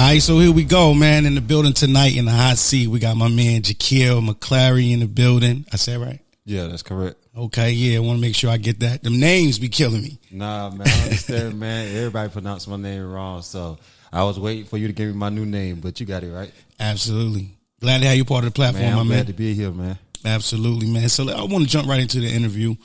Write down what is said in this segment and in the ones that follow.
right, so here we go, man. In the building tonight in the hot seat, we got my man JAKEEL, Mcclary in the building. I said right? Yeah, that's correct. Okay, yeah, I want to make sure I get that. Them names be killing me. Nah, man, I understand, man. Everybody pronounced my name wrong, so I was waiting for you to give me my new name, but you got it right. Absolutely. Glad to have you part of the platform, man, my I'm man. glad to be here, man. Absolutely, man. So I want to jump right into the interview.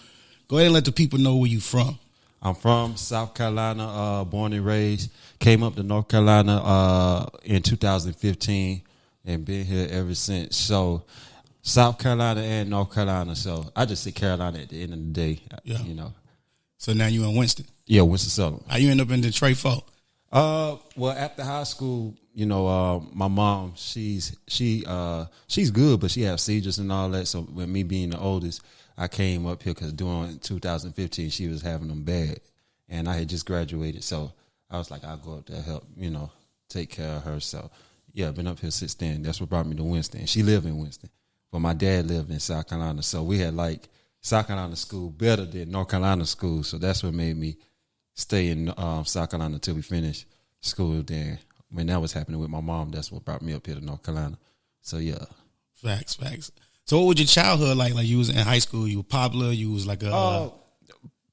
Go ahead and let the people know where you from. I'm from South Carolina, born and raised. Came up to North Carolina in 2015 and been here ever since. So South Carolina and North Carolina. So I just say Carolina at the end of the day, you know. So now you in Winston? Yeah, Winston-Salem. How you end up in Detroit for? Well, after high school, you know, my mom, she's good, but she has seizures and all that. So with me being the oldest, I came up here because during 2015, she was having them bad, and I had just graduated. So I was like, I'll go up there help, you know, take care of her. So yeah, I've been up here since then. That's what brought me to Winston. She lived in Winston, but my dad lived in South Carolina. So we had like South Carolina school better than North Carolina school. So that's what made me stay in South Carolina until we finished school. Then when that was happening with my mom, that's what brought me up here to North Carolina. So yeah. Facts. So what was your childhood like? Like you was in high school, you were popular, you was like a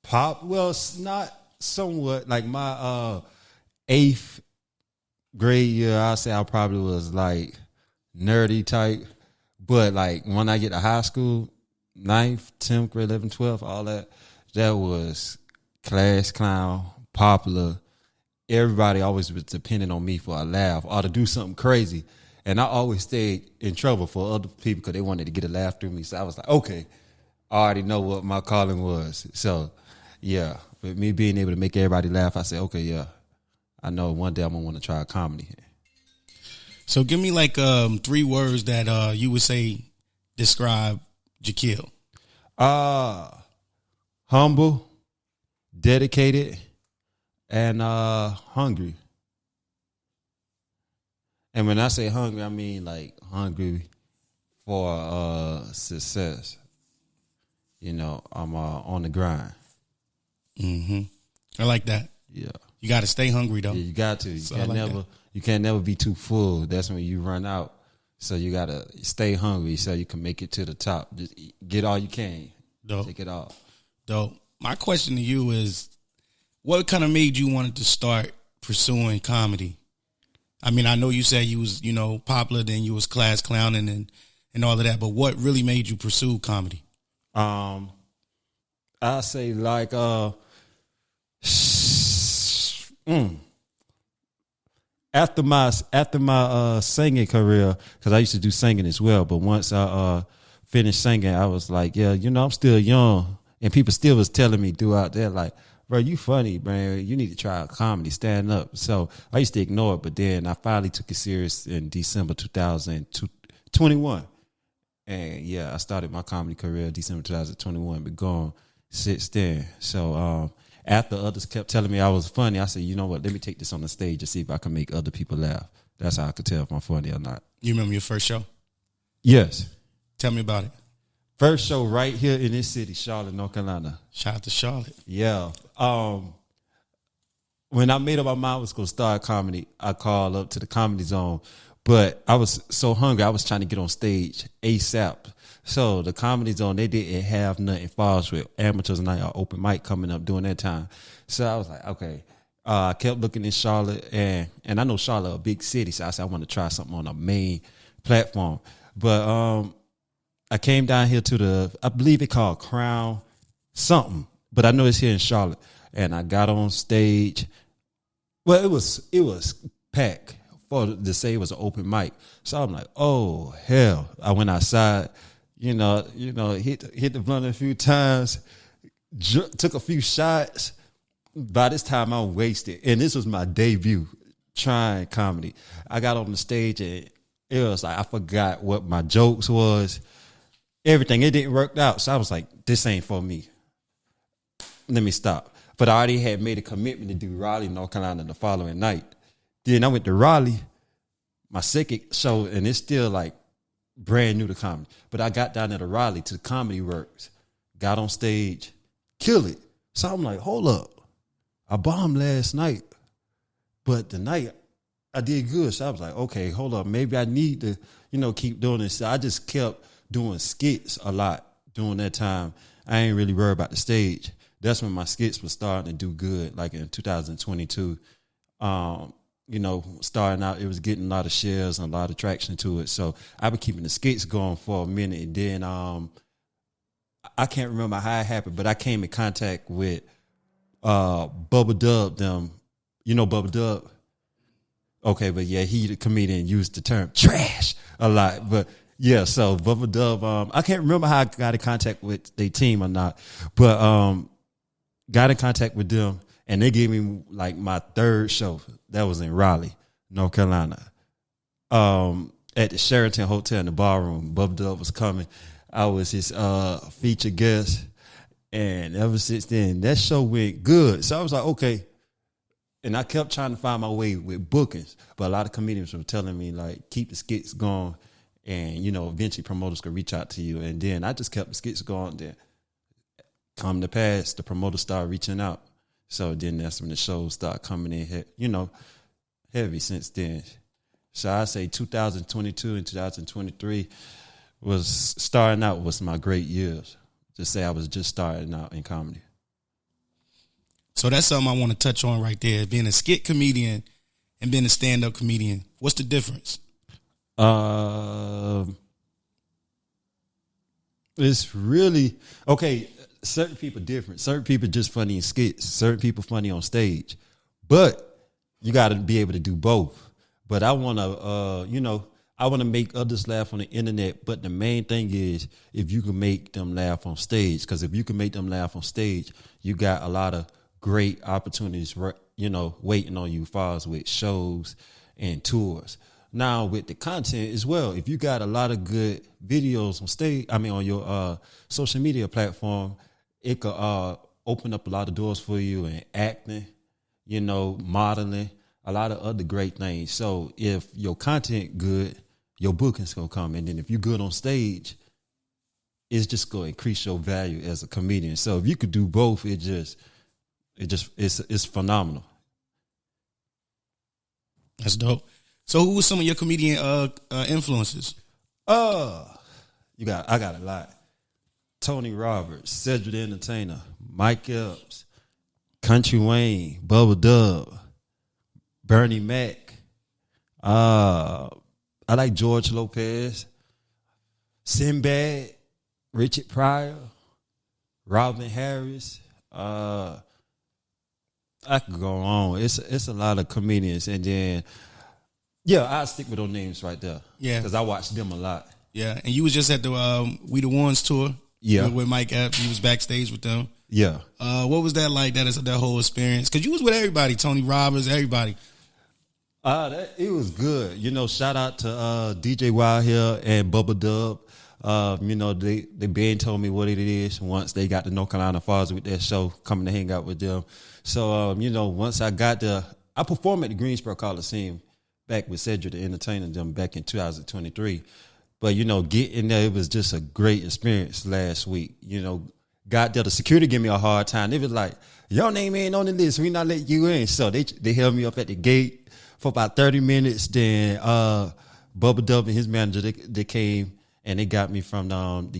pop. Well, it's not somewhat like my 8th grade year. I say I probably was like nerdy type, but like when I get to high school, 9th, 10th grade, 11th, 12th, all that was class clown, popular. Everybody always was depending on me for a laugh or to do something crazy. And I always stayed in trouble for other people because they wanted to get a laugh through me. So I was like, okay, I already know what my calling was. So, yeah, with me being able to make everybody laugh, I said, okay, yeah, I know one day I'm going to want to try comedy. So give me like 3 words that you would say describe JAKEEL. Humble, dedicated, and hungry. And when I say hungry, I mean like hungry for success. You know, I'm on the grind. Mm-hmm. I like that. Yeah. You got to stay hungry though. Yeah, you got to. You can't never be too full. That's when you run out. So you got to stay hungry so you can make it to the top. Just get all you can. Dope. Take it all. Dope. My question to you is, what kind of made you wanted to start pursuing comedy? I mean, I know you said you was, you know, popular, then you was class clowning and all of that, but what really made you pursue comedy? I say like after my singing career, because I used to do singing as well, but once I finished singing, I was like, yeah, you know, I'm still young, and people still was telling me throughout there like, bro, you funny, man. You need to try comedy, stand up. So I used to ignore it, but then I finally took it serious in December 2021. And yeah, I started my comedy career December 2021, but gone since then. So after others kept telling me I was funny, I said, you know what, let me take this on the stage and see if I can make other people laugh. That's how I could tell if I'm funny or not. You remember your first show? Yes. Tell me about it. First show right here in this city, Charlotte, North Carolina. Shout out to Charlotte. Yeah. When I made up my mind I was going to start comedy, I called up to the Comedy Zone. But I was so hungry, I was trying to get on stage ASAP. So the Comedy Zone, they didn't have nothing false with amateurs night or open mic coming up during that time. So I was like, okay. I kept looking in Charlotte, and I know Charlotte a big city, so I said I want to try something on a main platform. But I came down here to I believe it called Crown something, but I know it's here in Charlotte. And I got on stage. Well, it was packed for to say it was an open mic. So I'm like, oh hell! I went outside, you know, hit the blunt a few times, took a few shots. By this time, I'm wasted, and this was my debut trying comedy. I got on the stage, and it was like I forgot what my jokes was. Everything, it didn't work out. So I was like, this ain't for me. Let me stop. But I already had made a commitment to do Raleigh, North Carolina the following night. Then I went to Raleigh, my second show, and it's still like brand new to comedy. But I got down there to Raleigh to the Comedy Works, got on stage, killed it. So I'm like, hold up. I bombed last night, but tonight I did good. So I was like, okay, hold up. Maybe I need to, keep doing this. So I just kept doing skits a lot during that time. I ain't really worried about the stage. That's when my skits were starting to do good, like in 2022. Starting out, it was getting a lot of shares and a lot of traction to it. So I've been keeping the skits going for a minute. And then I can't remember how it happened, but I came in contact with Bubba Dub, them. You know Bubba Dub? Okay, but yeah, he, the comedian, used the term trash a lot. But yeah, so Bubba Dub, I can't remember how I got in contact with their team or not, but got in contact with them, and they gave me like my third show. That was in Raleigh, North Carolina. At the Sheraton Hotel in the ballroom, Bubba Dub was coming. I was his featured guest, and ever since then, that show went good. So I was like, okay. And I kept trying to find my way with bookings, but a lot of comedians were telling me, like, keep the skits going, and, eventually promoters could reach out to you. And then I just kept the skits going. Then come to pass, the promoters started reaching out. So then that's when the shows start coming in, heavy since then. So I say 2022 and 2023 was my great years. Just say I was just starting out in comedy. So that's something I want to touch on right there. Being a skit comedian and being a stand-up comedian. What's the difference? It's really, okay, certain people different. Certain people just funny in skits. Certain people funny on stage. But you got to be able to do both. But I want to, I want to make others laugh on the internet. But the main thing is if you can make them laugh on stage. Because if you can make them laugh on stage, you got a lot of great opportunities, waiting on you as far as with shows and tours. Now with the content as well, if you got a lot of good videos on stage, on your social media platform, it could open up a lot of doors for you in acting, modeling, a lot of other great things. So if your content good, your booking's gonna come. And then if you're good on stage, it's just gonna increase your value as a comedian. So if you could do both, it's phenomenal. That's dope. So who was some of your comedian influences? I got a lot. Tony Roberts, Cedric the Entertainer, Mike Epps, Country Wayne, Bubba Dub, Bernie Mac. I like George Lopez, Sinbad, Richard Pryor, Robin Harris. I could go on. It's a lot of comedians, and then I'll stick with those names right there. Yeah, because I watched them a lot. Yeah, and you was just at the We the Ones tour. Yeah, with Mike Epps. You was backstage with them. Yeah. What was that like? That whole experience? Because you was with everybody, Tony Roberts, everybody. It was good. Shout out to DJ Wild Hill and Bubba Dub. They been told me what it is once they got to North Carolina Falls with their show, coming to hang out with them. So, once I got there, I performed at the Greensboro Coliseum back with Cedric the Entertainer them back in 2023. But, getting there, it was just a great experience last week. Got there, the security gave me a hard time. They was like, your name ain't on the list. We not let you in. So they held me up at the gate for about 30 minutes. Then Bubba Dub and his manager, they came and they got me from from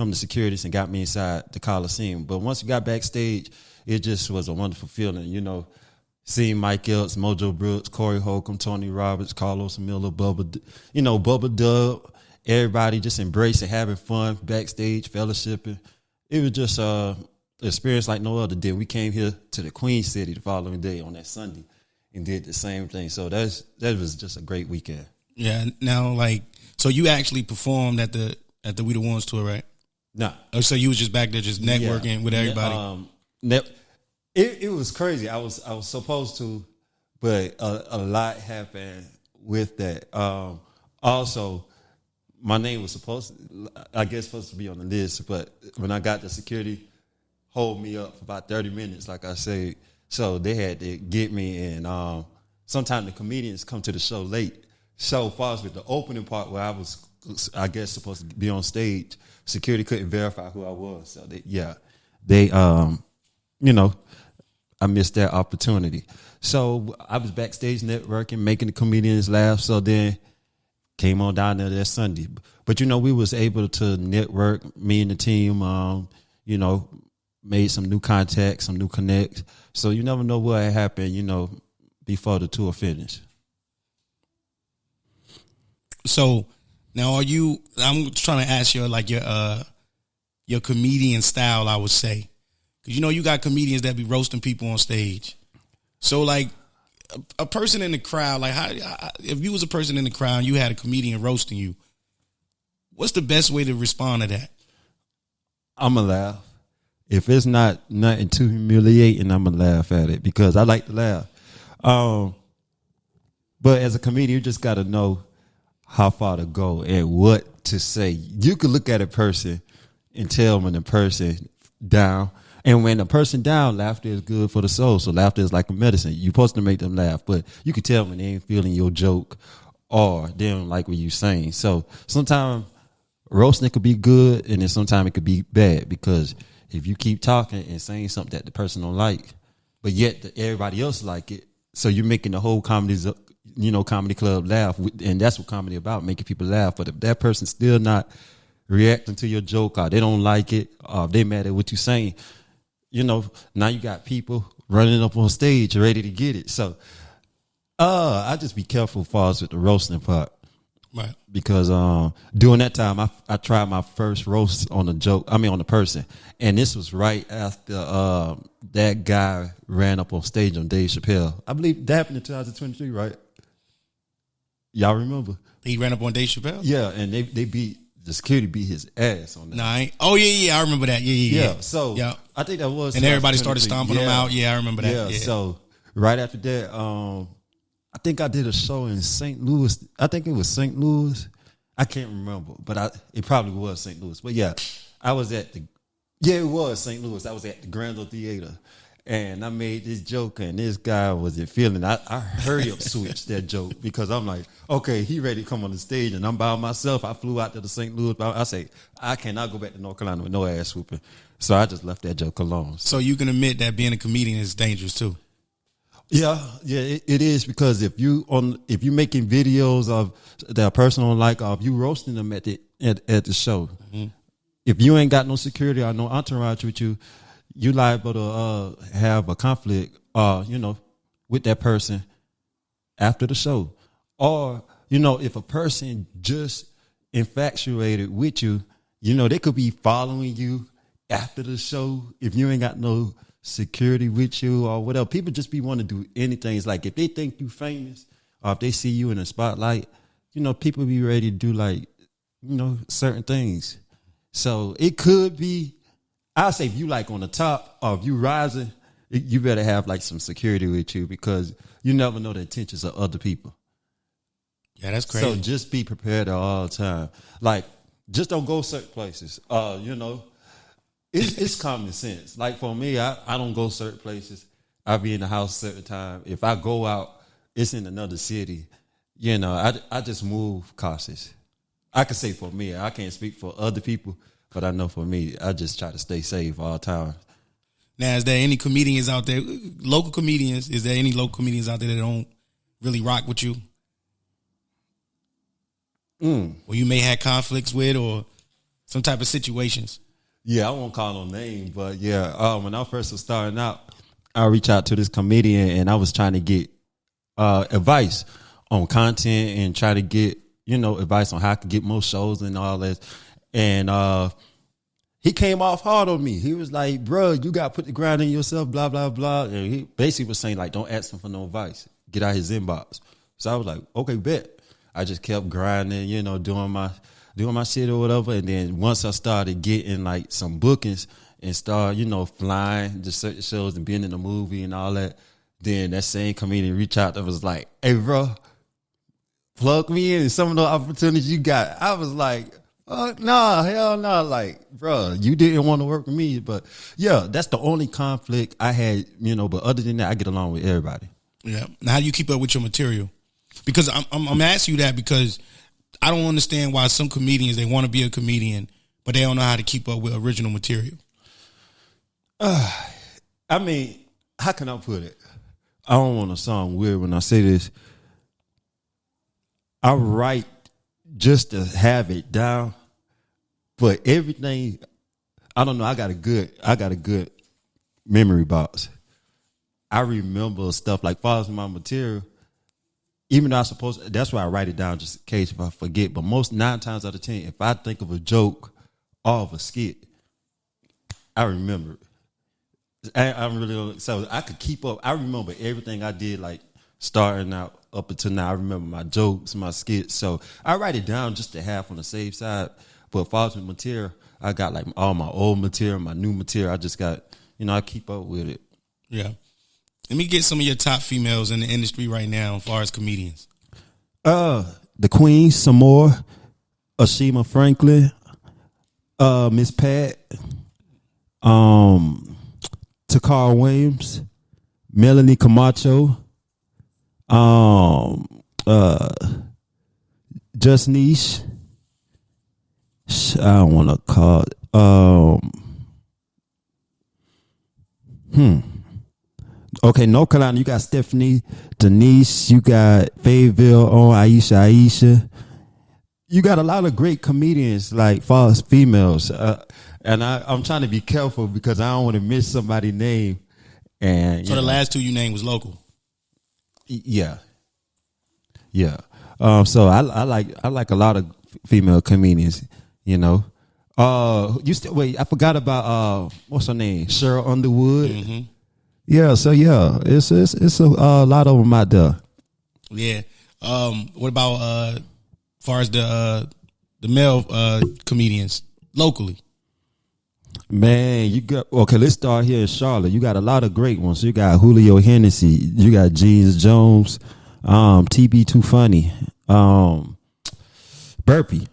the securities and got me inside the Coliseum. But once we got backstage, it just was a wonderful feeling, seeing Mike Epps, Mojo Brooks, Corey Holcomb, Tony Roberts, Carlos Miller, Bubba Dub, everybody just embracing, having fun backstage, fellowshipping. It was just an experience like no other. Then we came here to the Queen City the following day on that Sunday and did the same thing. So that was just a great weekend. Yeah. Now, so you actually performed at the We the Ones tour, right? No. Oh, so you was just back there just networking with everybody? It was crazy. I was supposed to, but a lot happened with that. Also, my name was supposed to be on the list, but when I got the security, hold me up for about 30 minutes, like I said. So they had to get me, and sometimes the comedians come to the show late. So far as with the opening part where I was, supposed to be on stage, security couldn't verify who I was. So I I missed that opportunity. So I was backstage networking, making the comedians laugh. So then came on down there that Sunday. But, we was able to network, me and the team, made some new contacts, some new connects. So you never know what happened, before the tour finished. So now I'm trying to ask you like your comedian style, I would say. Because you got comedians that be roasting people on stage. So like a person in the crowd, like if you was a person in the crowd and you had a comedian roasting you, what's the best way to respond to that? I'ma laugh. If it's nothing too humiliating, I'ma laugh at it because I like to laugh. But as a comedian, you just gotta know how far to go and what to say. You could look at a person and tell when the person down. And when a person down, laughter is good for the soul. So laughter is like a medicine. You're supposed to make them laugh, but you can tell when they ain't feeling your joke or they don't like what you saying. So sometimes roasting could be good, and then sometimes it could be bad because if you keep talking and saying something that the person don't like, but yet everybody else like it, so you're making the whole comedy club laugh, and that's what comedy about, making people laugh. But if that person's still not reacting to your joke, or they don't like it, or they mad at what you're saying, now you got people running up on stage ready to get it. So I just be careful as far as with the roasting part. Right. Because during that time, I tried my first roast on the person. And this was right after that guy ran up on stage on Dave Chappelle. I believe that happened in 2023, right? Y'all remember? He ran up on Dave Chappelle? Yeah, and the security beat his ass on that. Nah, oh, yeah, I remember that. Yeah. So I think that was. And everybody started stomping him out. Yeah, I remember that. Yeah. So right after that, I think I did a show in St. Louis. I think it was St. Louis. I can't remember, but it probably was St. Louis. But yeah, it was St. Louis. I was at the Grand Ole Theater, and I made this joke, and this guy wasn't feeling. I hurry up switched that joke because I'm like, okay, he ready to come on the stage, and I'm by myself. I flew out to the St. Louis. I say I cannot go back to North Carolina with no ass whooping, so I just left that joke alone. So you can admit that being a comedian is dangerous too. Yeah, it is because if you making videos of that a person don't like, or if you roasting them at the show, mm-hmm. If you ain't got no security or no entourage with you, you liable to have a conflict, with that person after the show, or if a person just infatuated with you, they could be following you after the show if you ain't got no security with you or whatever. People just be wanting to do anything. It's like if they think you famous or if they see you in the spotlight, people be ready to do certain things. So it could be, I say if you like on the top or if you rising, you better have like some security with you because you never know the intentions of other people. Yeah, that's crazy. So just be prepared all the time. Like just don't go certain places. It's common sense. Like for me, I don't go certain places. I be in the house certain time. If I go out, it's in another city. I just move cautious. I can say for me, I can't speak for other people, but I know for me, I just try to stay safe all the time. Now, is there any comedians out there, local comedians, is there any local comedians out there that don't really rock with you? Or you may have conflicts with or some type of situations? Yeah, I won't call no name, but yeah, when I first was starting out, I reached out to this comedian and I was trying to get advice on content and try to get, advice on how I could get more shows and all that. And he came off hard on me. He was like, bro, you got to put the grind in yourself, blah, blah, blah. And he basically was saying, like, don't ask him for no advice. Get out his inbox. So I was like, okay, bet. I just kept grinding, doing my shit or whatever. And then once I started getting like some bookings and start, flying to certain shows and being in a movie and all that, then that same comedian reached out and was like, hey, bro, plug me in some of the opportunities you got. I was like, nah, hell no. Like, bro, you didn't want to work with me. But yeah, that's the only conflict I had, but other than that, I get along with everybody. Yeah. Now, how do you keep up with your material? Because I'm asking you that because I don't understand why some comedians, they want to be a comedian, but they don't know how to keep up with original material. I mean, how can I put it? I don't want to sound weird when I say this. I write just to have it down, but everything, I don't know. I got a good memory box. I remember stuff like far as my material. Even though that's why I write it down just in case if I forget. But most 9 times out of 10, if I think of a joke or of a skit, I remember it. I'm really, so I could keep up. I remember everything I did, like starting out up until now. I remember my jokes, my skits. So I write it down just to have on the safe side. But far as material, I got like all my old material, my new material. I just got, I keep up with it. Yeah. Let me get some of your top females in the industry right now as far as comedians. The Queen, some more. Ashima Franklin, Miss Pat, Takara Williams, Melanie Camacho, Just Niche. I don't want to call it. Okay, North Carolina, you got Stephanie, Denise, you got Fayetteville on Aisha. You got a lot of great comedians, like far as females. And I'm trying to be careful because I don't want to miss somebody's name. And so the last 2 you named was local? Yeah. Yeah. So I like a lot of female comedians, Wait, I forgot about what's her name? Cheryl Underwood. Mm-hmm. Yeah, so yeah, it's a lot of them out there. Yeah. What about far as the male comedians locally? Man, let's start here in Charlotte. You got a lot of great ones. You got Julio Hennessy, you got Jeans Jones, TB Too Funny, Burpee,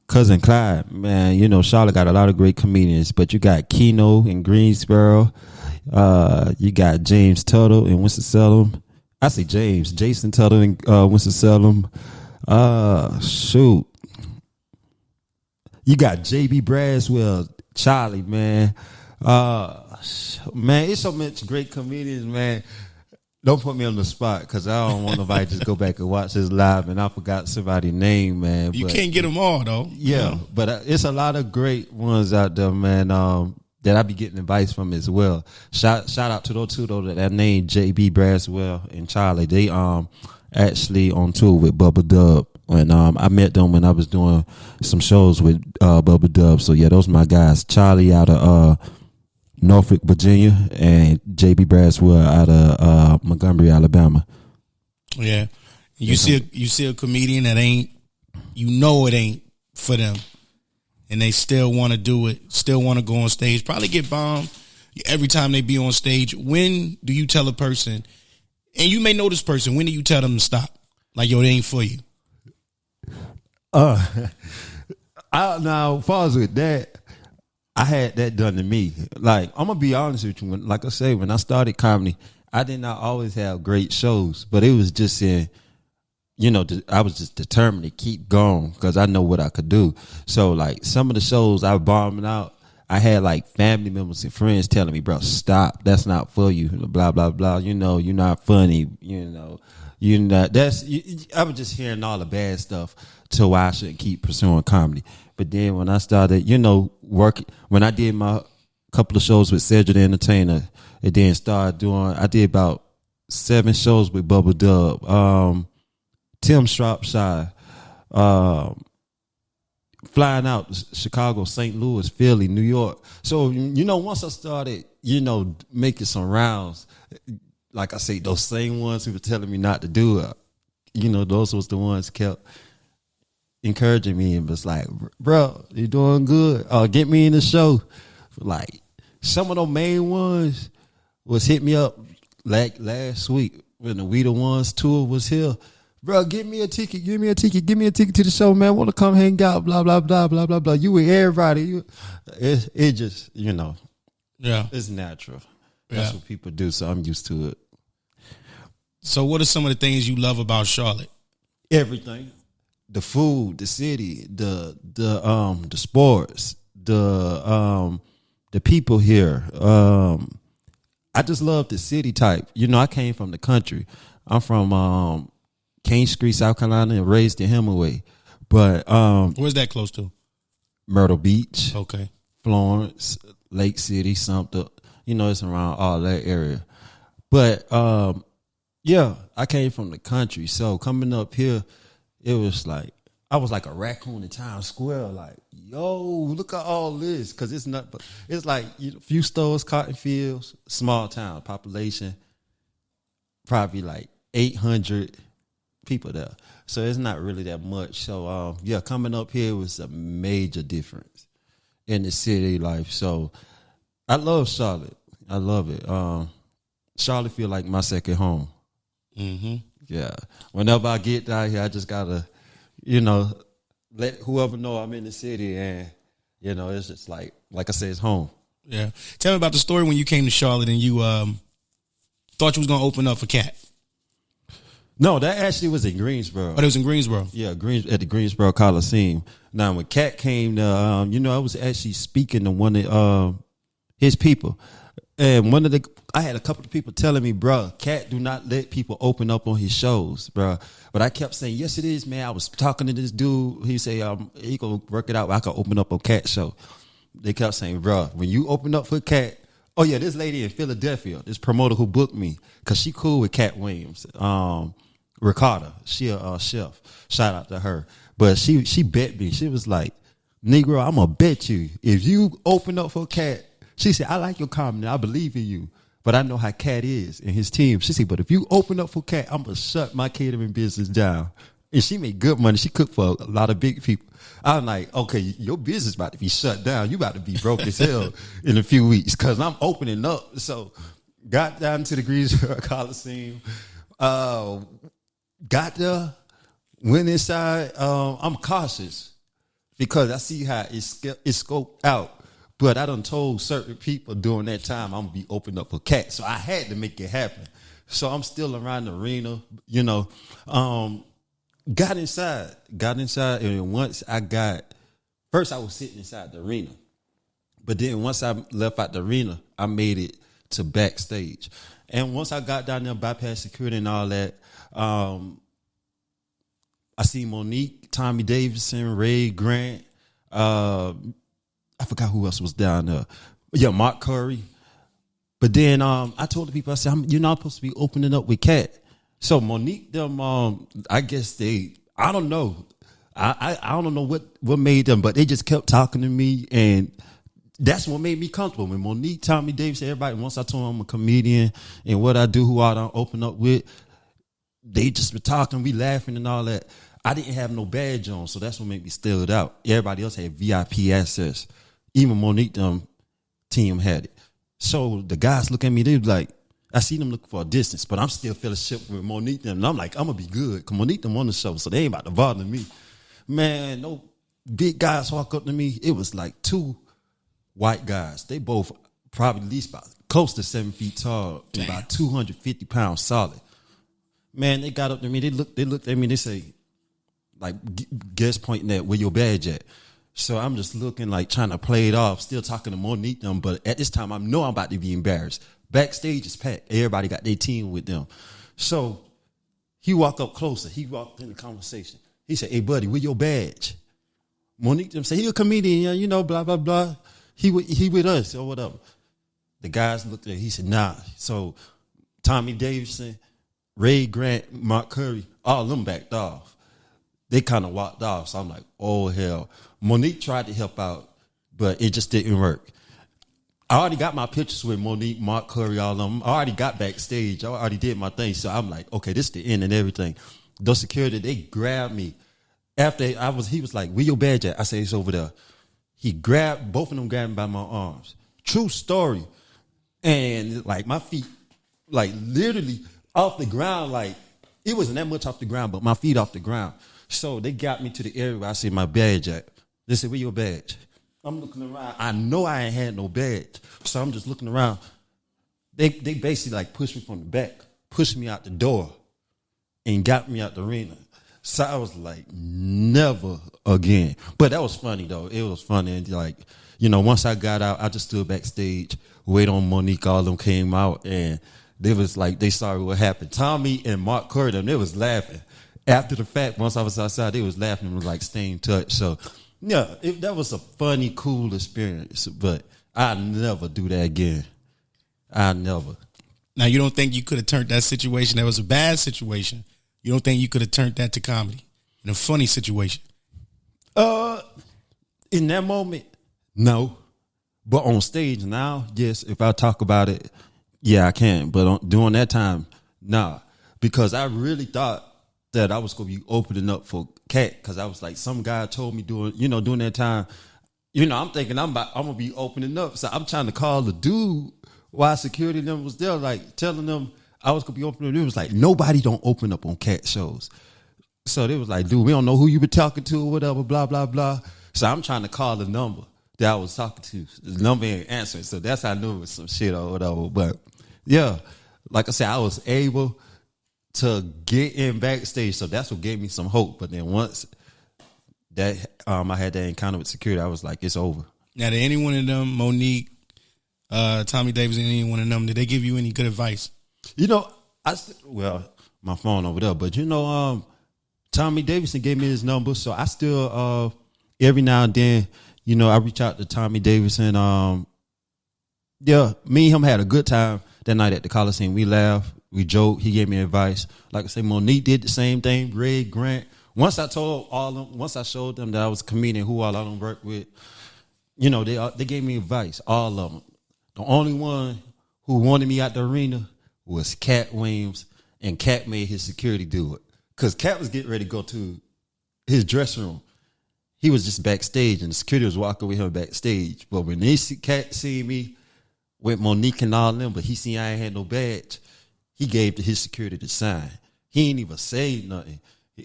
Cousin Clyde. Man, Charlotte got a lot of great comedians, but you got Keno in Greensboro. You got James Tuttle in Winston-Salem. I say Jason Tuttle in Winston-Salem. Shoot. You got JB Braswell, Charlie, man. Man, it's so much great comedians, man. Don't put me on the spot because I don't want nobody to just go back and watch this live and I forgot somebody's name, man. You can't get them all, though. Yeah, but it's a lot of great ones out there, man. That I be getting advice from as well. Shout out to those two though that name JB Braswell and Charlie. They actually on tour with Bubba Dub, and I met them when I was doing some shows with Bubba Dub. So yeah, those are my guys. Charlie out of Norfolk, Virginia, and JB Braswell out of Montgomery, Alabama. Yeah, you see a comedian that ain't, it ain't for them. And they still want to do it, still want to go on stage, probably get bombed every time they be on stage. When do you tell a person, and you may know this person, when do you tell them to stop? Like, yo, it ain't for you. Now, as far as with that, I had that done to me. Like, I'm going to be honest with you. Like I say, when I started comedy, I did not always have great shows, but it was just in, I was just determined to keep going because I know what I could do. So, like, some of the shows I bombed out, I had, like, family members and friends telling me, bro, stop. That's not for you. Blah, blah, blah. You're not funny. You're not. I was just hearing all the bad stuff to why I shouldn't keep pursuing comedy. But then when I started, working, when I did my couple of shows with Cedric the Entertainer, and then I did about 7 shows with Bubba Dub. Tim Shropshire, flying out Chicago, St. Louis, Philly, New York. So, once I started, making some rounds, like I say, those same ones who were telling me not to do it, those was the ones kept encouraging me and was like, bro, you doing good. Get me in the show. Like, some of the main ones was hit me up like last week when the We The Ones tour was here. Bro, give me a ticket to the show, man. I want to come hang out, blah, blah, blah, blah, blah, blah. You with everybody. It just, yeah, it's natural. That's what people do, so I'm used to it. So what are some of the things you love about Charlotte? Everything. The food, the city, the sports, the people here. I just love the city type. You know, I came from the country. I'm from King Street, South Carolina, and raised in Hemingway. But where's that close to? Myrtle Beach, Okay, Florence, Lake City, Sumter. You know, it's around all that area. But yeah, I came from the country, so coming up here, it was like I was like a raccoon in Times Square. Like, yo, look at all this, because it's not. But it's like a few stores, cotton fields, small town population, probably like 800 people there. So it's not really that much. So yeah, coming up here was a major difference in the city life. So I love Charlotte. I love it. Charlotte feel like my second home. Mm-hmm. Yeah. Whenever I get down here, I just gotta, let whoever know I'm in the city, and it's just like I said, it's home. Yeah. Tell me about the story when you came to Charlotte and you thought you was gonna open up for Cat. No, that actually was in Greensboro. Oh, it was in Greensboro. Yeah, at the Greensboro Coliseum. Now, when Cat came to, I was actually speaking to one of his people, and I had a couple of people telling me, bro, Cat do not let people open up on his shows, bro. But I kept saying, yes, it is, man. I was talking to this dude. He say, he gonna work it out. I can open up on Cat show. They kept saying, bro, when you open up for Cat, oh yeah, this lady in Philadelphia, this promoter who booked me, cause she cool with Cat Williams, Ricardo. She a chef. Shout out to her. But she bet me. She was like, Negro, I'm gonna bet you if you open up for Cat. She said, I like your comedy. I believe in you. But I know how Cat is and his team. She said, but if you open up for Cat, I'm going to shut my catering business down. And she made good money. She cooked for a lot of big people. I'm like, okay, your business about to be shut down. You about to be broke as hell in a few weeks because I'm opening up. So got down to the Greensboro Coliseum. Got there, went inside. I'm cautious because I see how it's scoped out. But I done told certain people during that time I'm going to be opened up for Cat. So I had to make it happen. So I'm still around the arena, got inside. And once first I was sitting inside the arena. But then once I left out the arena, I made it to backstage. And once I got down there, bypass security and all that, I see Monique, Tommy Davidson, Ray Grant, I forgot who else was down there. Yeah, Mcclary. But then I told the people, I said, you're not supposed to be opening up with Cat. So Monique, them, I guess I don't know. I don't know what made them, but they just kept talking to me, and that's what made me comfortable. When Monique, Tommy Davis, everybody, once I told them I'm a comedian and what I do, who I don't open up with, they just were talking, we laughing and all that. I didn't have no badge on, so that's what made me steal it out. Everybody else had VIP access. Even Monique team had it. So the guys look at me, they like, I see them looking for a distance, but I'm still fellowship with Monique and I'm like, I'm gonna be good. Because Monique them on the show, so they ain't about to bother me. Man, no big guys walk up to me. It was like two white guys. They both probably at least about close to 7 feet tall and about 250 pounds solid. Man, they got up to me, they looked at me, they say, like, guess pointing at where your badge at. So I'm just looking like trying to play it off, still talking to Monique them, but at this time I know I'm about to be embarrassed. Backstage is packed. Everybody got their team with them. So he walked up closer. He walked in the conversation. He said, hey, buddy, where your badge? Monique them said, he a comedian, blah, blah, blah. He with us or whatever. The guys looked at it. He said, nah. So Tommy Davidson, Ray Grant, Mcclary, all of them backed off. They kind of walked off. So I'm like, oh, hell. Monique tried to help out, but it just didn't work. I already got my pictures with Monique, Mcclary, all of them. I already got backstage. I already did my thing. So I'm like, okay, this is the end and everything. The security, they grabbed me. After he was like, where your badge at? I said, it's over there. He grabbed, both of them grabbed me by my arms. True story. And like my feet, like literally off the ground, like it wasn't that much off the ground, but my feet off the ground. So they got me to the area where I see my badge at. They said, where your badge? I'm looking around. I know I ain't had no badge. So I'm just looking around. They basically like pushed me from the back, pushed me out the door, and got me out the arena. So I was like, never again. But that was funny though. It was funny. And like, once I got out, I just stood backstage, wait on Monique. All of them came out and they was like, they saw what happened. Tommy and Mcclary, they was laughing. After the fact, once I was outside, they was laughing and was like, stay in touch. So yeah, that was a funny, cool experience. But I'll never do that again. I never. Now, you don't think you could have turned that situation, that was a bad situation, you don't think you could have turned that to comedy in a funny situation? In that moment, no. But on stage now, yes, if I talk about it, yeah, I can. But during that time, nah. Because I really thought that I was going to be opening up for Cat, because I was like, some guy told me during that time, I'm thinking I'm going to be opening up. So I'm trying to call the dude while security them was there, like telling them I was going to be opening. It was like, nobody don't open up on Cat shows. So they was like, dude, we don't know who you been talking to or whatever, blah, blah, blah. So I'm trying to call the number that I was talking to. The number ain't answering. So that's how I knew it was some shit or whatever. But yeah, like I said, I was able to get in backstage. So that's what gave me some hope. But then once that I had that encounter with security, I was like, it's over. Now, did any one of them, Monique, Tommy Davis, and any one of them, did they give you any good advice? My phone over there, but Tommy Davidson gave me his number, so I still every now and then, I reach out to Tommy Davidson. Me and him had a good time that night at the Coliseum. We laughed, we joked. He gave me advice. Like I say, Monique did the same thing. Ray Grant. Once I showed them that I was a comedian, who all I don't work with, they gave me advice. All of them. The only one who wanted me out the arena was Cat Williams, and Cat made his security do it. Because Cat was getting ready to go to his dressing room. He was just backstage, and the security was walking with him backstage. But when Cat seen me with Monique and all them, but he seen I ain't had no badge, he gave to his security the sign. He ain't even say nothing.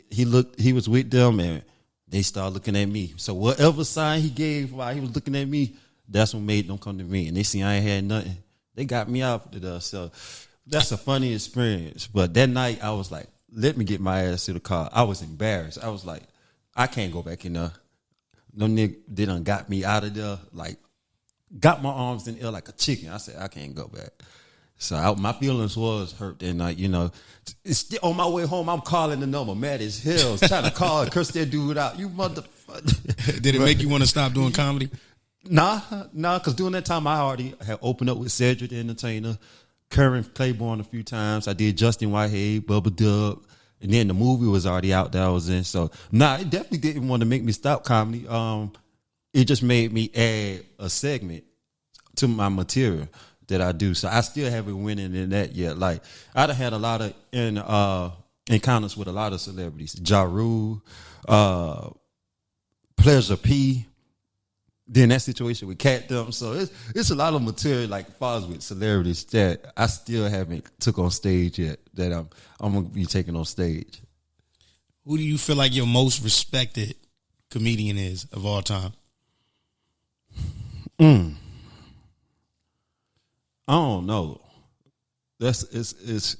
He was with them, and they started looking at me. So whatever sign he gave while he was looking at me, that's what made them come to me. And they see I ain't had nothing. They got me out there. So that's a funny experience. But that night, I was like, let me get my ass to the car. I was embarrassed. I was like, I can't go back in there. No nigga, they done got me out of there, like, got my arms in the air like a chicken. I said, I can't go back. So my feelings was hurt that night, It's still, on my way home, I'm calling the number, mad as hell, trying to call and curse that dude out. You motherfucker. Did it make you want to stop doing comedy? Nah, because during that time, I already had opened up with Cedric the Entertainer, Curran Claiborne a few times. I did Justin Whitehead, Bubba Dub, and then the movie was already out that I was in. So, it definitely didn't want to make me stop comedy. It just made me add a segment to my material that I do. So I still haven't went in that yet. Like, I'd have had a lot of encounters with a lot of celebrities. Ja Rule, Pleasure P, then that situation with Cat Dump. So it's a lot of material like far as with celebrities that I still haven't took on stage yet, that I'm gonna be taking on stage. Who do you feel like your most respected comedian is of all time? I don't know. It's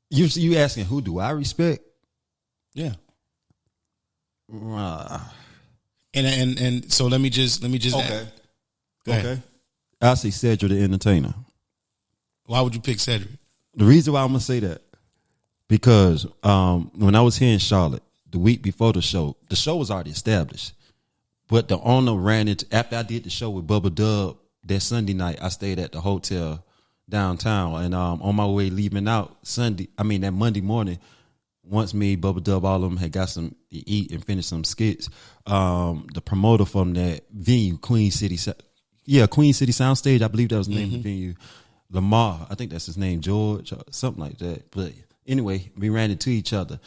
you asking who do I respect? Yeah. And so let me just okay. Okay. I'll say Cedric the Entertainer. Why would you pick Cedric? The reason why I'm gonna say that, because when I was here in Charlotte the week before the show was already established. But the owner ran into, after I did the show with Bubba Dub that Sunday night, I stayed at the hotel downtown, and on my way leaving out that Monday morning, once me, Bubba Dub, all of them had got some to eat and finished some skits, the promoter from that venue, Queen City Soundstage, I believe that was the name of the venue, Lamar, I think that's his name, George, or something like that. But anyway, we ran into each other.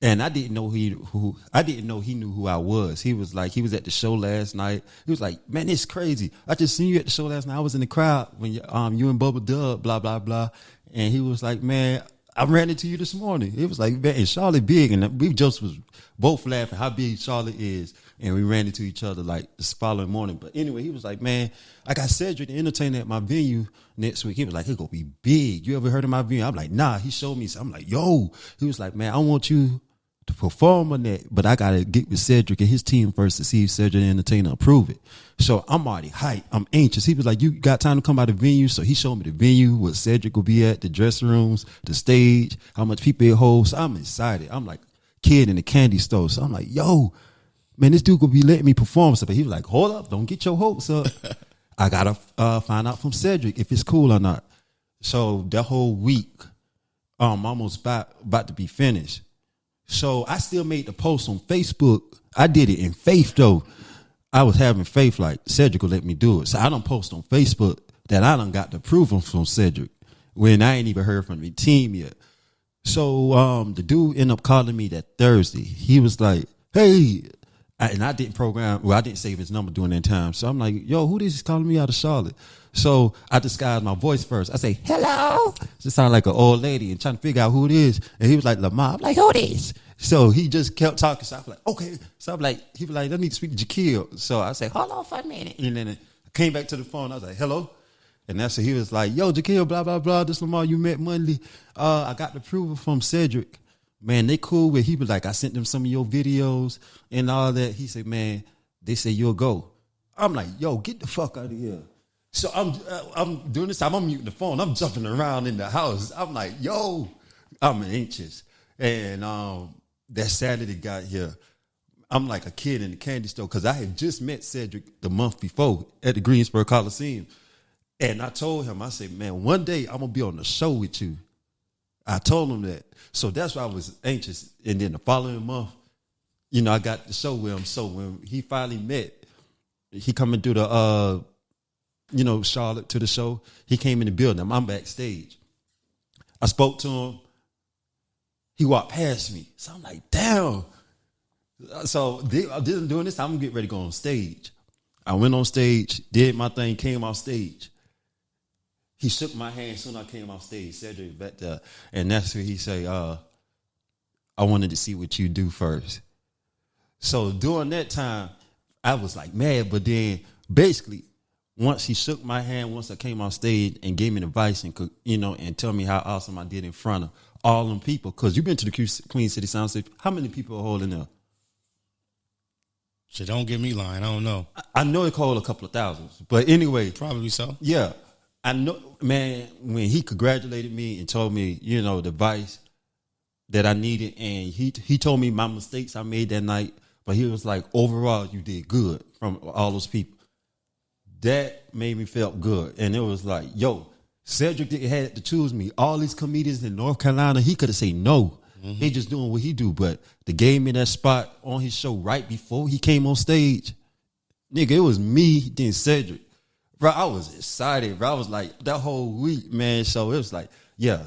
And I didn't know he knew who I was. He was like, he was at the show last night. He was like, man, it's crazy. I just seen you at the show last night. I was in the crowd when you and Bubba Dub, blah, blah, blah. And he was like, man, I ran into you this morning. He was like, man, Charlotte big. And we just was both laughing how big Charlotte is. And we ran into each other like this following morning. But anyway, he was like, man, I got Cedric the Entertainer at my venue next week. He was like, it's going to be big. You ever heard of my venue? I'm like, nah. He showed me. So I'm like, yo. He was like, man, I want you to perform on that, but I gotta get with Cedric and his team first to see if Cedric the Entertainer approve it. So I'm already hyped. I'm anxious. He was like, "You got time to come by the venue?" So he showed me the venue, where Cedric will be at, the dressing rooms, the stage, how much people it holds. So I'm excited. I'm like kid in the candy store. So I'm like, "Yo, man, this dude will be letting me perform." So, but he was like, "Hold up, don't get your hopes up. I gotta find out from Cedric if it's cool or not." So that whole week, almost about to be finished. So I still made the post on Facebook. I did it in faith though. I was having faith like Cedric will let me do it. So I don't post on Facebook that I done got the approval from Cedric when I ain't even heard from the team yet. So the dude ended up calling me that Thursday. He was like, "Hey," and I didn't I didn't save his number during that time. So I'm like, "Yo, who this is calling me out of Charlotte?" So I disguised my voice first. I say, "Hello." It sounded like an old lady and trying to figure out who it is. And he was like, "Lamar." I'm like, "Who this?" So he just kept talking. So I was like, "Okay." So I'm like, he was like, "I need to speak to JAKEEL." So I said, "Hold on for a minute." And then I came back to the phone. I was like, "Hello." And that's when he was like, "Yo, JAKEEL, blah, blah, blah. This Lamar you met Monday. I got the approval from Cedric. Man, they cool with." He was like, "I sent them some of your videos and all that." He said, "Man, they say you'll go." I'm like, "Yo, get the fuck out of here." So I'm doing this time. I'm muting the phone. I'm jumping around in the house. I'm like, "Yo," I'm anxious. And that Saturday got here. I'm like a kid in the candy store because I had just met Cedric the month before at the Greensboro Coliseum. And I told him, I said, "Man, one day I'm going to be on the show with you." I told him that. So that's why I was anxious. And then the following month, I got the show with him. So when he finally met, he coming through the, Charlotte to the show. He came in the building. I'm backstage. I spoke to him. He walked past me. So I'm like, damn. So I didn't do this. I'm going to get ready to go on stage. I went on stage, did my thing, came off stage. He shook my hand soon as I came off stage. Cedric back there. And that's where he say, "I wanted to see what you do first." So during that time, I was like mad. But then basically, once he shook my hand, once I came off stage and gave me the advice and and tell me how awesome I did in front of all them people. Because you've been to the Queen City Soundstage. How many people are holding there? Shit, don't get me lying. I don't know. I know it called a couple of thousands. But anyway. Probably so. Yeah. I know, man, when he congratulated me and told me, the advice that I needed, and he told me my mistakes I made that night, but he was like, "Overall, you did good," from all those people. That made me feel good. And it was like, yo, Cedric didn't have to choose me. All these comedians in North Carolina, he could have said no. Mm-hmm. He just doing what he do, but they gave me that spot on his show right before he came on stage. Nigga, it was me, then Cedric. Bro, I was excited, bro. I was like, that whole week, man. So it was like, yeah.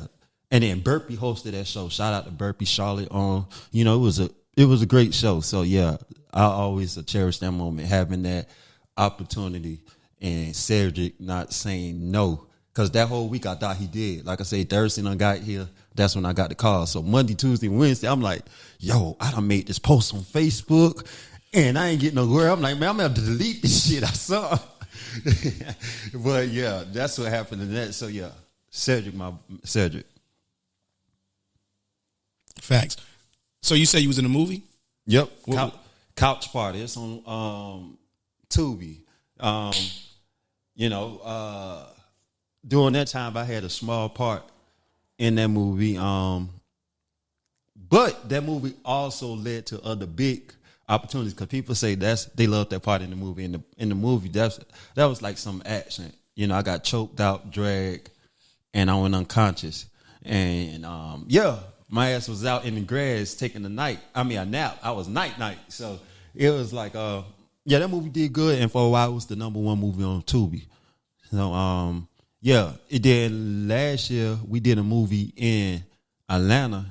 And then Burpee hosted that show. Shout out to Burpee, Charlotte. It was a great show. So yeah, I always cherish that moment, having that opportunity, and Cedric not saying no. Because that whole week I thought he did. Like I said, Thursday when I got here, that's when I got the call. So Monday, Tuesday, Wednesday, I'm like, yo, I done made this post on Facebook and I ain't getting nowhere. I'm like, man, I'm going to have to delete this shit I saw. But yeah, that's what happened in that. So yeah, Cedric. Facts. So you say you was in a movie? Yep. Couch Party. It's on Tubi. During that time I had a small part in that movie. But that movie also led to other big opportunities, because people say they love that part in the movie. In the movie, that was like some action. I got choked out, dragged, and I went unconscious. And my ass was out in the grass taking a nap. I was night. So it was like, that movie did good. And for a while, it was the number one movie on Tubi. So, it did. Last year, we did a movie in Atlanta.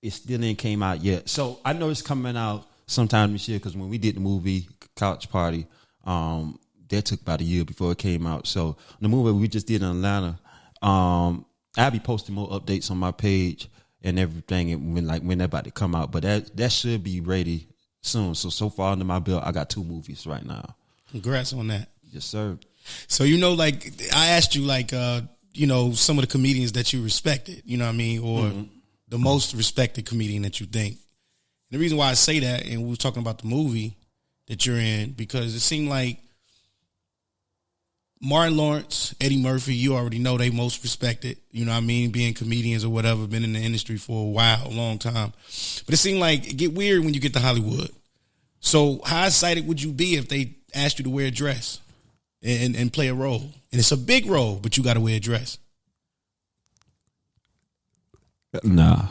It still ain't came out yet. So I know it's coming out sometime this year, because when we did the movie Couch Party, that took about a year before it came out. So the movie we just did in Atlanta, I'll be posting more updates on my page and everything, and when they're about to come out. But that should be ready soon. So far under my belt, I got 2 movies right now. Congrats on that. Yes, sir. So I asked you some of the comedians that you respected, you know what I mean, or the most respected comedian that you think? And the reason why I say that, and we were talking about the movie that you're in, because it seemed like Martin Lawrence, Eddie Murphy, you already know they most respected, you know what I mean, being comedians or whatever, been in the industry for a while, a long time. But it seemed like it get weird when you get to Hollywood. So how excited would you be if they asked you to wear a dress and play a role? And it's a big role, but you got to wear a dress. Nah.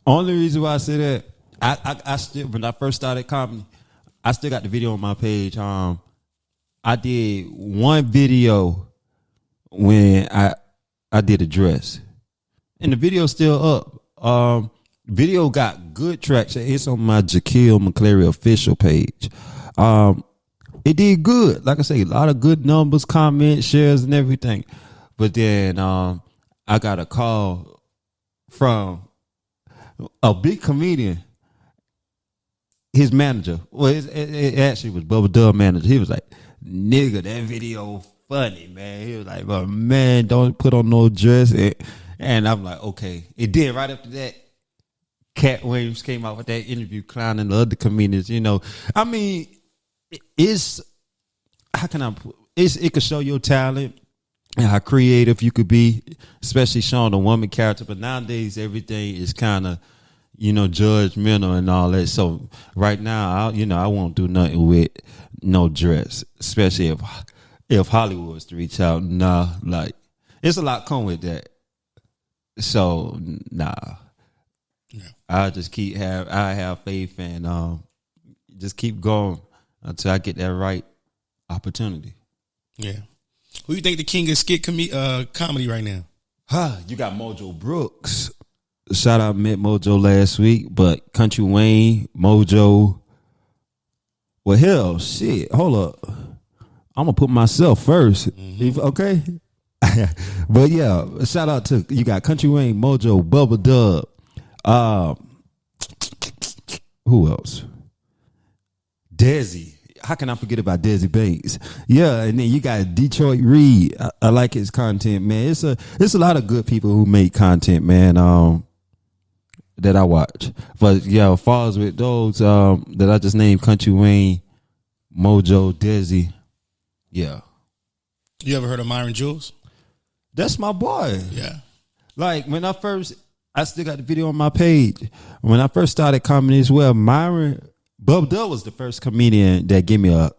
Only reason why I say that, I still, when I first started comedy, I still got the video on my page. I did one video when I did a dress, and the video's still up. Video got good traction. It's on my JAKEEL Mcclary official page. It did good. Like I say, a lot of good numbers, comments, shares, and everything. But then I got a call from a big comedian, his manager. Well, it actually was Bubba Dub manager. He was like, nigga, that video funny, man. He was like, but man, don't put on no dress. And I'm like, okay. It did. Right after that, Cat Williams came out with that interview clowning the other comedians. You know, I mean, it's, how can I put it could show your talent and how creative you could be, especially showing a woman character. But nowadays, everything is kind of, you know, judgmental and all that. So right now, I won't do nothing with no dress, especially if Hollywood was to reach out. Nah, like, it's a lot come with that. So nah, yeah. I have faith and just keep going until I get that right opportunity. Yeah. Who you think the king of skit comedy right now? You got Mojo Brooks. Shout out, met Mojo last week, but Country Wayne, Mojo. Well, hell, shit. Hold up. I'm gonna put myself first. Mm-hmm. Okay. But yeah, shout out to, you got Country Wayne, Mojo, Bubba Dub. Who else? Desi. How can I forget about Desi Banks? Yeah, and then you got Detroit Reed. I like his content, man. It's a lot of good people who make content, man. That I watch. But yeah, as far as with those that I just named, Country Wayne, Mojo, Desi. Yeah. You ever heard of Myron Jules? That's my boy. Yeah. Like when I still got the video on my page. When I first started comedy as well, Bub Dub was the first comedian that gave me a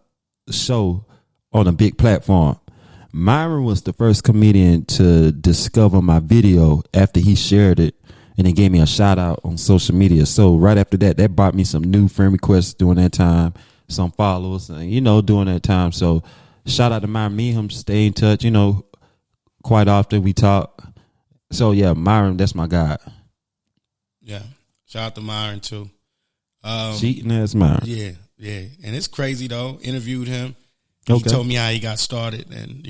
show on a big platform. Myron was the first comedian to discover my video after he shared it, and he gave me a shout out on social media. So right after that brought me some new friend requests during that time, some followers, during that time. So shout out to Myron. Me and him stay in touch, quite often we talk. So yeah, Myron, that's my guy. Yeah. Shout out to Myron too. Cheating ass Myron. Yeah. And it's crazy though. Interviewed him. Okay. He told me how he got started and,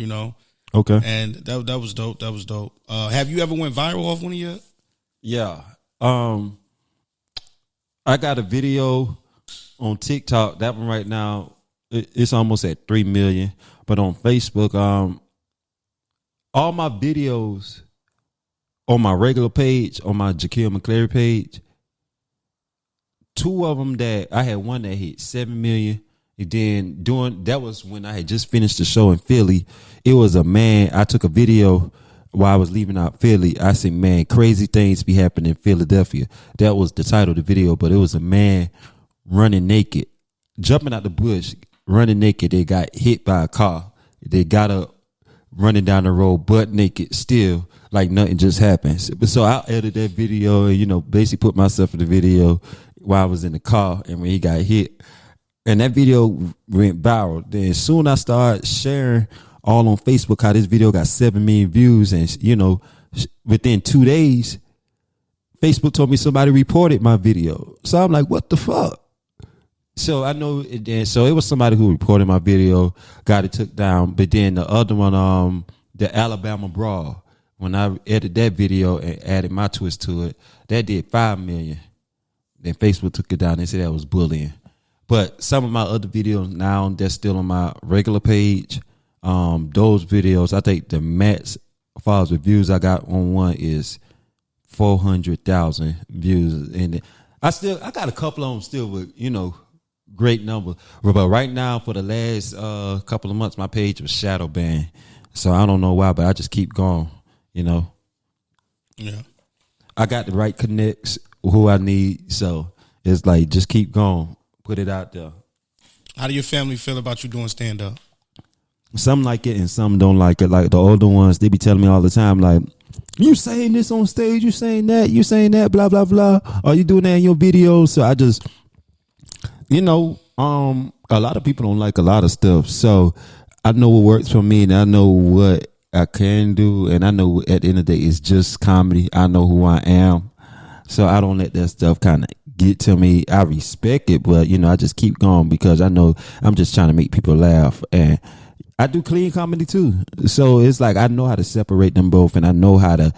Okay. And that was dope. That was dope. Have you ever went viral off one of your? Yeah. I got a video on TikTok. That one right now, it's almost at 3 million. But on Facebook, all my videos on my regular page, on my JAKEEL Mcclary page, 2 of them that I had one that hit 7 million. And then that was when I had just finished the show in Philly. It was a man. I took a video while I was leaving out Philly. I said, man, crazy things be happening in Philadelphia. That was the title of the video, but it was a man running naked, jumping out the bush, running naked. They got hit by a car. They got up, running down the road, butt naked, still like nothing just happened. So I edited that video and, basically put myself in the video while I was in the car and when he got hit. And that video went viral. Then soon I started sharing all on Facebook how this video got 7 million views. And, within 2 days, Facebook told me somebody reported my video. So I'm like, what the fuck? So I know it then. So it was somebody who reported my video, got it took down. But then the other one, the Alabama Brawl, when I edited that video and added my twist to it, that did 5 million. Then Facebook took it down and said that was bullying. But some of my other videos now that's still on my regular page, those videos, I think the max as far as reviews I got on one is 400,000 views, and I got a couple of them still with great number. But right now, for the last couple of months, my page was shadow banned, so I don't know why, but I just keep going. Yeah, I got the right connects who I need, so it's like just keep going, put it out there. How do your family feel about you doing stand up? Some like it and some don't like it. Like the older ones, they be telling me all the time, like, you saying this on stage, you saying that, blah, blah, blah. Are you doing that in your videos? So I just, a lot of people don't like a lot of stuff. So I know what works for me, and I know what I can do. And I know at the end of the day, it's just comedy. I know who I am. So I don't let that stuff kind of get to me. I respect it, but, I just keep going because I know I'm just trying to make people laugh. And I do clean comedy too. So it's like I know how to separate them both, and I know how to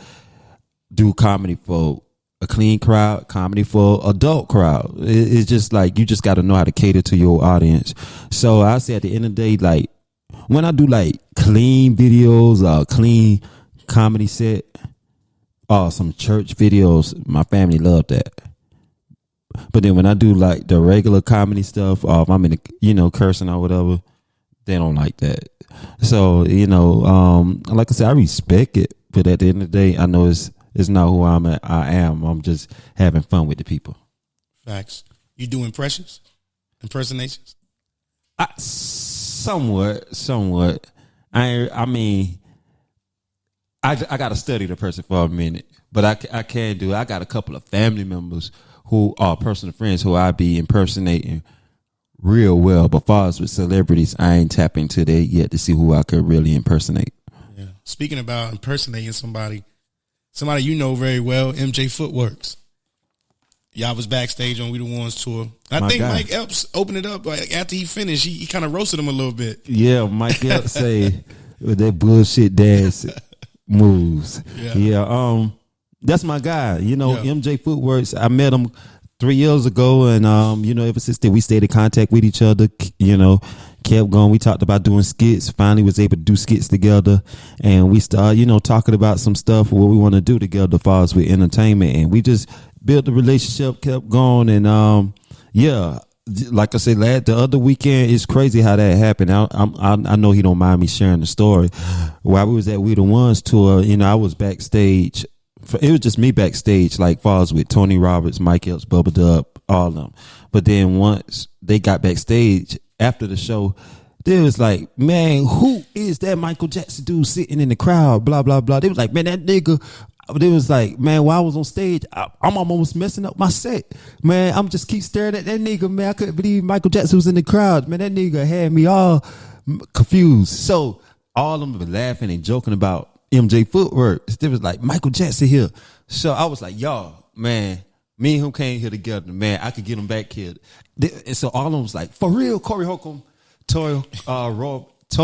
do comedy for a clean crowd, comedy for adult crowd. It's just like you just got to know how to cater to your audience. So I say at the end of the day, like when I do like clean videos or clean comedy set or some church videos, my family love that. But then when I do like the regular comedy stuff, or if I'm in the, cursing or whatever, they don't like that. So, like I said, I respect it. But at the end of the day, I know it's not who I am. I'm just having fun with the people. Facts. You do impersonations? Somewhat. I mean, I got to study the person for a minute. But I can do it. I got a couple of family members who are personal friends who I be impersonating real well, but far as with celebrities, I ain't tapped into that yet to see who I could really impersonate. Yeah. Speaking about impersonating somebody you know very well, MJ Footworks. Y'all was backstage on We the Ones tour. I think Mike Epps opened it up like after he finished. He kind of roasted him a little bit. Yeah, Mike Epps say with that bullshit dance moves. Yeah. That's my guy. MJ Footworks. I met him 3 years ago, and ever since then we stayed in contact with each other. Kept going. We talked about doing skits. Finally, was able to do skits together, and we started, talking about some stuff what we want to do together, as far as with entertainment, and we just built the relationship, kept going, and like I said, the other weekend, it's crazy how that happened. I know he don't mind me sharing the story. While we was at We the Ones tour, I was backstage. It was just me backstage, like far as with Tony Roberts, Mike Epps, Bubba Dub, all of them. But then once they got backstage after the show, they was like, man, who is that Michael Jackson dude sitting in the crowd? Blah, blah, blah. They was like, man, that nigga. They was like, man, while I was on stage, I'm almost messing up my set. Man, I'm just keep staring at that nigga, man. I couldn't believe Michael Jackson was in the crowd. Man, that nigga had me all confused. So all of them were laughing and joking about MJ Footwork. They was like, Michael Jackson here. So I was like, y'all, man, me and him came here together, man. I could get him back here. And so all of them was like, for real, Corey Holcomb, Tony Roberts,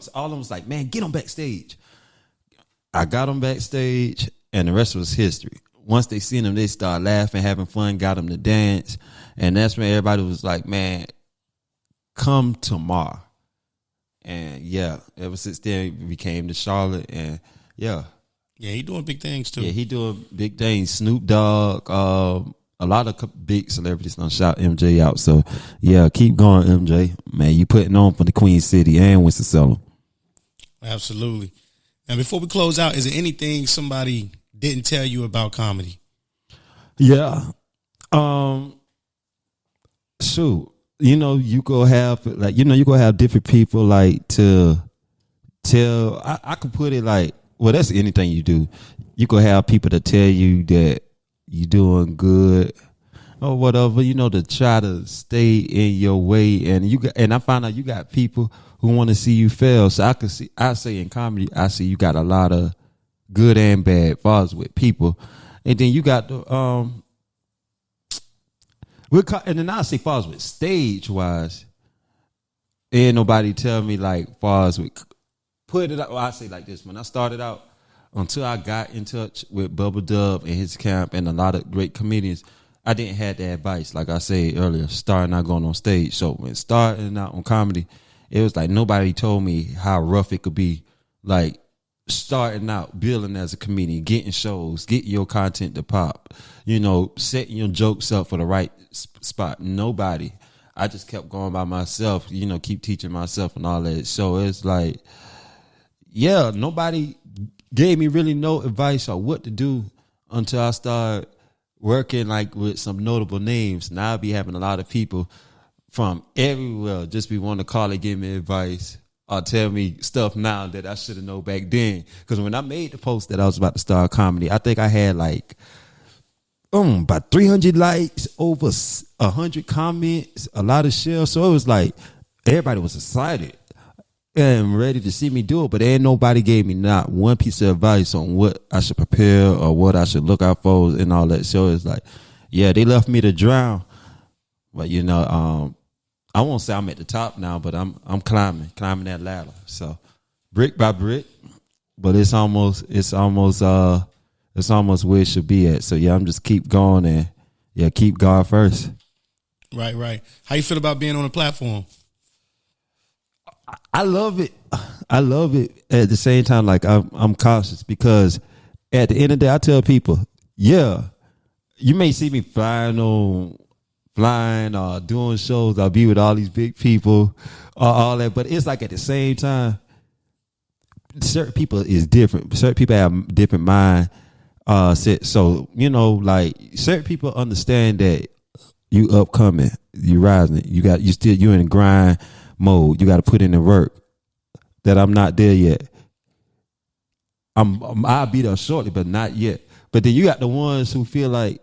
all of them was like, man, get him backstage. I got him backstage, and the rest was history. Once they seen him, they started laughing, having fun, got him to dance. And that's when everybody was like, man, come tomorrow. And yeah, ever since then, we came to Charlotte, and yeah. Yeah, he doing big things too. Yeah, he doing big things. Snoop Dogg, a lot of big celebrities done shout MJ out. So yeah, keep going, MJ. Man, you putting on for the Queen City and Winston-Salem. Absolutely. And before we close out, is there anything somebody didn't tell you about comedy? Yeah. Shoot. You go have you go have different people like to tell. I could put it like, well, that's anything you do. You could have people to tell you that you're doing good or whatever, to try to stay in your way. And I find out you got people who want to see you fail. So I say in comedy, I see you got a lot of good and bad fars with people. And then you got the, and then I say fars with stage wise, ain't nobody tell me like fars with put it up. Well, I say like this: when I started out, until I got in touch with Bubba Dub and his camp and a lot of great comedians, I didn't have the advice. Like I said earlier, starting out going on stage. So when starting out on comedy, it was like nobody told me how rough it could be. Like starting out, building as a comedian, getting shows, getting your content to pop, setting your jokes up for the right spot. Nobody. I just kept going by myself, keep teaching myself and all that. So it's like, yeah, nobody gave me really no advice on what to do until I started working like with some notable names. Now I be having a lot of people from everywhere just be wanting to call and give me advice or tell me stuff now that I should have known back then. Because when I made the post that I was about to start comedy, I think I had like about 300 likes, over 100 comments, a lot of shares. So it was like everybody was excited and ready to see me do it, but ain't nobody gave me not one piece of advice on what I should prepare or what I should look out for and all that. So it's like, yeah, they left me to drown. But I won't say I'm at the top now, but I'm climbing that ladder. So brick by brick, but it's almost where it should be at. So yeah, I'm just keep going and keep God first. Right. How you feel about being on the platform? I love it. At the same time, like I'm cautious because at the end of the day, I tell people, yeah, you may see me flying or doing shows. I'll be with all these big people, all that. But it's like at the same time, certain people is different. Certain people have different mind set. So like certain people understand that you upcoming, you rising, you in the grind mode. You got to put in the work. That I'm not there yet. I'll be there shortly, but not yet. But then you got the ones who feel like,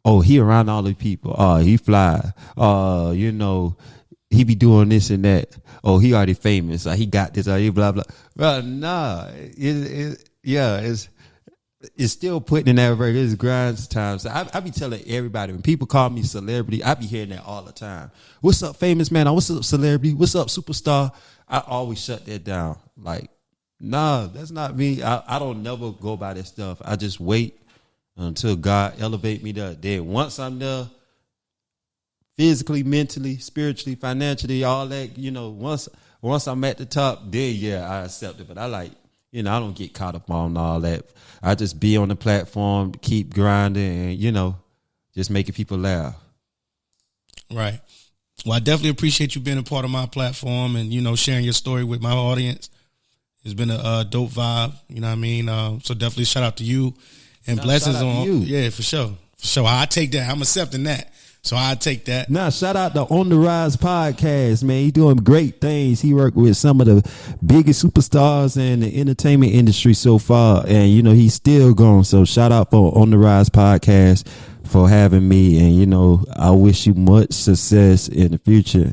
oh, he around all the people. Oh, he fly. He be doing this and that. Oh, he already famous. He got this. He blah blah. Well, nah. It's still putting in that work. It's grind time. So I be telling everybody, when people call me celebrity, I be hearing that all the time. What's up, famous man? What's up, celebrity? What's up, superstar? I always shut that down. Like, nah, that's not me. I don't never go by that stuff. I just wait until God elevate me there. Then once I'm there, physically, mentally, spiritually, financially, all that, once I'm at the top, then I accept it. But I like, I don't get caught up on all that. I just be on the platform, keep grinding, and, just making people laugh. Right. Well, I definitely appreciate you being a part of my platform and, sharing your story with my audience. It's been a dope vibe, you know what I mean? So definitely shout out to you and blessings on you. Yeah, for sure. For sure. I take that. I'm accepting that. So I take that. Now, shout out to On the Rise podcast, man. He doing great things. He worked with some of the biggest superstars in the entertainment industry so far. And, he's still going. So shout out for On the Rise podcast for having me. And, I wish you much success in the future,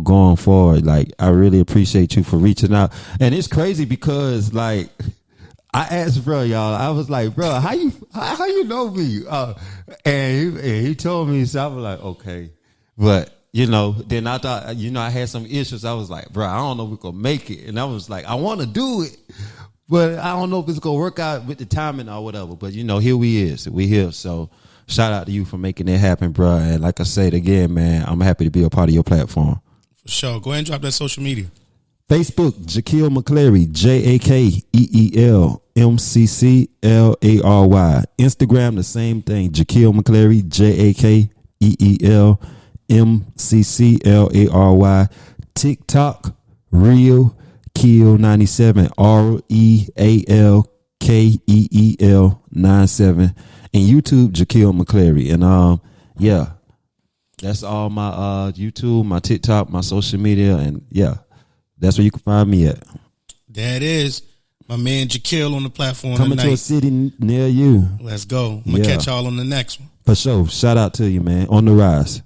going forward. Like, I really appreciate you for reaching out. And it's crazy because, like, I asked bro, y'all, I was like, bro, how you know me? And he told me, so I was like, okay. But, then I thought, I had some issues. I was like, bro, I don't know if we're going to make it. And I was like, I want to do it, but I don't know if it's going to work out with the timing or whatever. But, here we is. We here. So shout out to you for making it happen, bro. And like I said again, man, I'm happy to be a part of your platform. For sure. Go ahead and drop that social media. Facebook, JAKEEL Mcclary, JAKEEL MCCLARY. Instagram, the same thing, JAKEEL Mcclary, JAKEEL MCCLARY. TikTok, Real Keel 97, REALKEEL 97, and YouTube, JAKEEL Mcclary. And that's all my YouTube, my TikTok, my social media, and that's where you can find me at. There it is. My man JAKEEL on the platform Coming tonight. to a city near you. Let's go. I'm going to catch y'all on the next one. For sure. Shout out to you, man. On the Rise.